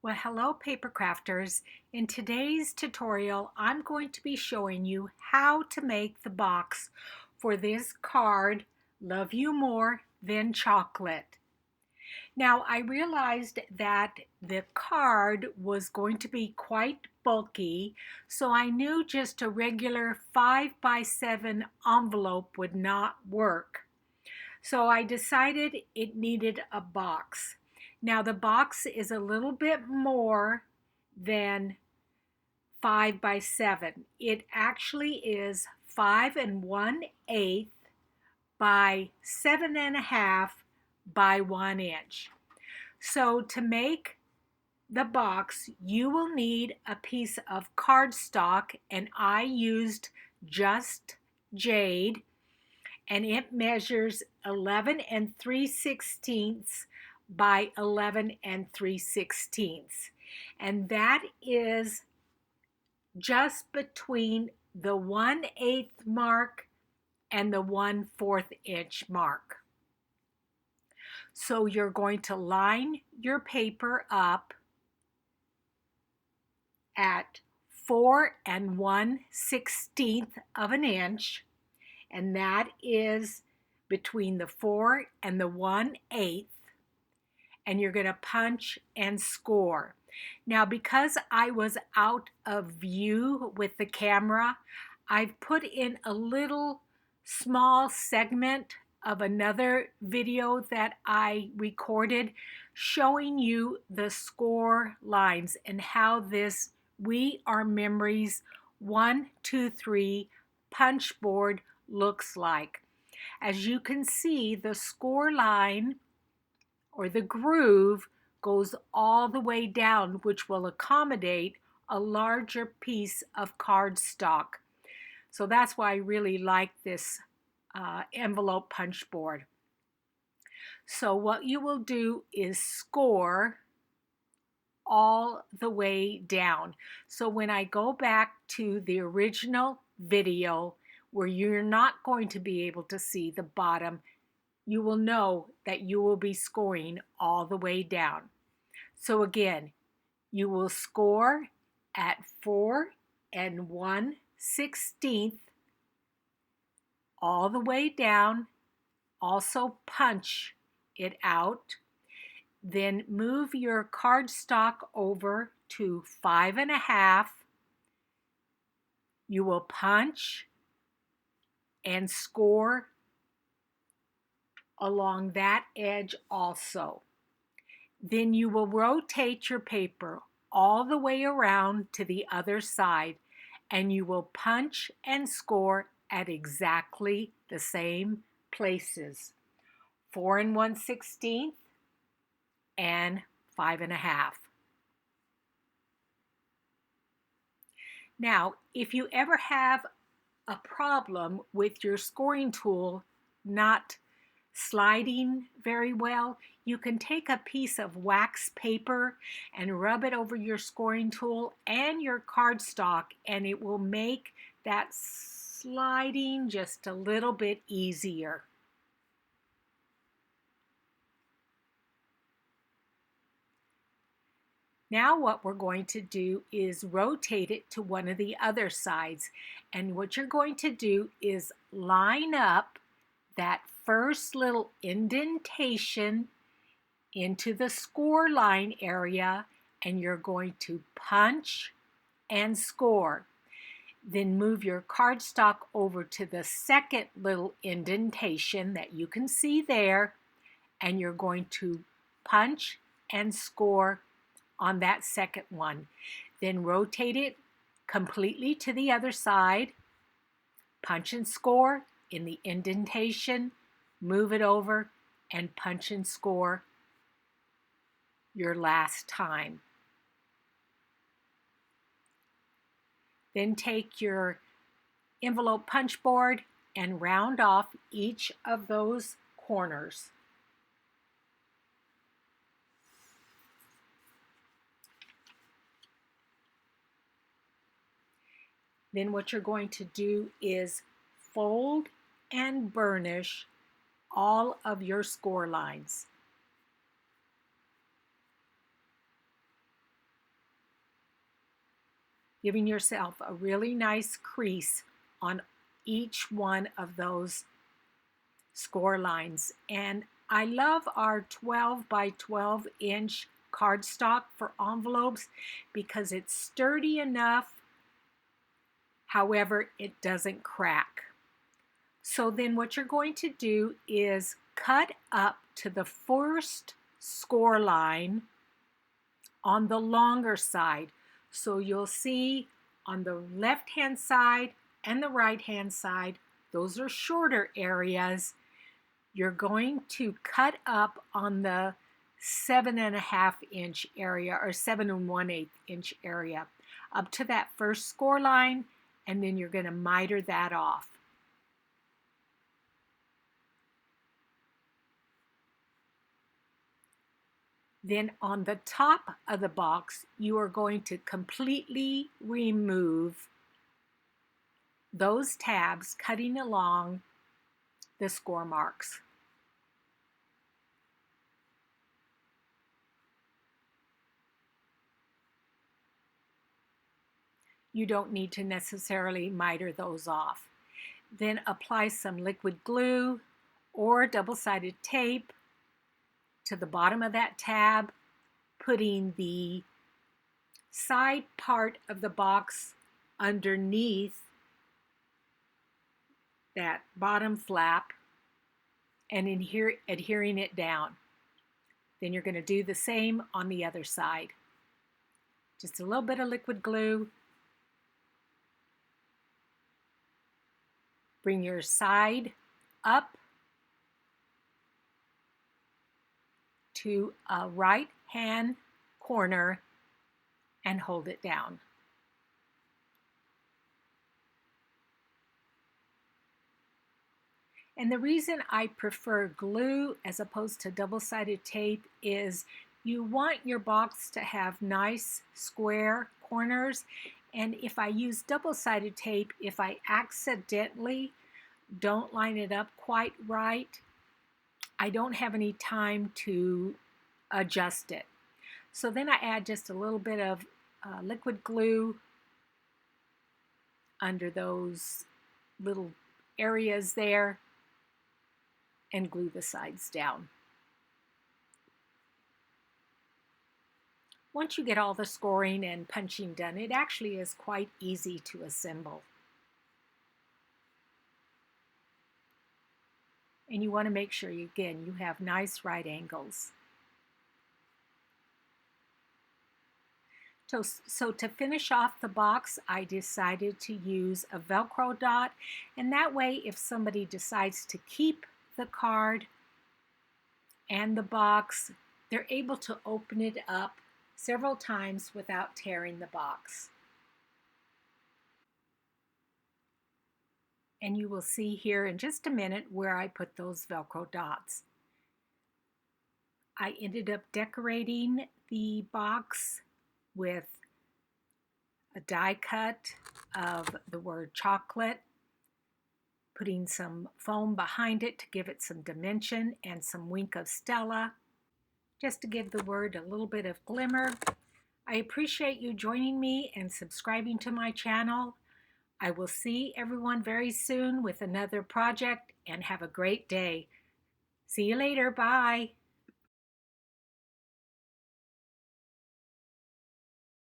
Well, hello paper crafters. In today's tutorial, I'm going to be showing you how to make the box for this card, Love You More Than Chocolate. Now, I realized that the card was going to be quite bulky, so I knew just a regular 5x7 envelope would not work. So I decided it needed a box. Now the box is a little bit more than 5x7. It actually is 5 1/8 by 7 1/2 by 1 inch. So to make the box, you will need a piece of cardstock, and I used Just Jade, and it measures 11 3/16 by 11 3/16. And that is just between the 1/8 mark and the 1/4 inch mark. So you're going to line your paper up at 4 1/16 of an inch, and that is between the 4 and the 1/8, and you're going to punch and score. Now, because I was out of view with the camera, I've put in a little small segment of another video that I recorded showing you the score lines and how this We Are Memories 1, 2, 3 punch board looks like. As you can see, the score line or the groove goes all the way down, which will accommodate a larger piece of cardstock. So that's why I really like this envelope punch board. So what you will do is score all the way down. So when I go back to the original video where you're not going to be able to see the bottom, you will know that you will be scoring all the way down. So again, you will score at 4 1/16 all the way down. Also punch it out. Then move your cardstock over to 5 1/2. You will punch and score along that edge also. Then you will rotate your paper all the way around to the other side, and you will punch and score at exactly the same places, 4 1/16 and 5 1/2. Now, if you ever have a problem with your scoring tool not sliding very well, you can take a piece of wax paper and rub it over your scoring tool and your cardstock, and it will make that sliding just a little bit easier. Now what we're going to do is rotate it to one of the other sides, and what you're going to do is line up that first little indentation into the score line area, and you're going to punch and score. Then move your cardstock over to the second little indentation that you can see there, and you're going to punch and score on that second one. Then rotate it completely to the other side, punch and score in the indentation, move it over, and punch and score your last time. Then take your envelope punch board and round off each of those corners. Then what you're going to do is fold and burnish all of your score lines. giving yourself a really nice crease on each one of those score lines. And I love our 12 by 12 inch cardstock for envelopes because it's sturdy enough, however, it doesn't crack. So then what you're going to do is cut up to the first score line on the longer side. So you'll see on the left-hand side and the right-hand side, those are shorter areas. You're going to cut up on the 7.5 inch area or 7 1/8 inch area up to that first score line, and then you're going to miter that off. Then on the top of the box, you are going to completely remove those tabs cutting along the score marks. You don't need to necessarily miter those off. Then apply some liquid glue or double-sided tape to the bottom of that tab, putting the side part of the box underneath that bottom flap and adhering it down. Then you're going to do the same on the other side. Just a little bit of liquid glue. Bring your side up to a right-hand corner and hold it down. And the reason I prefer glue as opposed to double-sided tape is you want your box to have nice square corners. And if I use double-sided tape, if I accidentally don't line it up quite right, I don't have any time to adjust it. So then I add just a little bit of liquid glue under those little areas there and glue the sides down. Once you get all the scoring and punching done, it actually is quite easy to assemble. And you want to make sure, again, you have nice right angles. So to finish off the box, I decided to use a Velcro dot, and that way if somebody decides to keep the card and the box, they're able to open it up several times without tearing the box. And you will see here in just a minute where I put those Velcro dots. I ended up decorating the box with a die cut of the word chocolate, putting some foam behind it to give it some dimension and some wink of Stella, just to give the word a little bit of glimmer. I appreciate you joining me and subscribing to my channel. I will see everyone very soon with another project, and have a great day. See you later. Bye.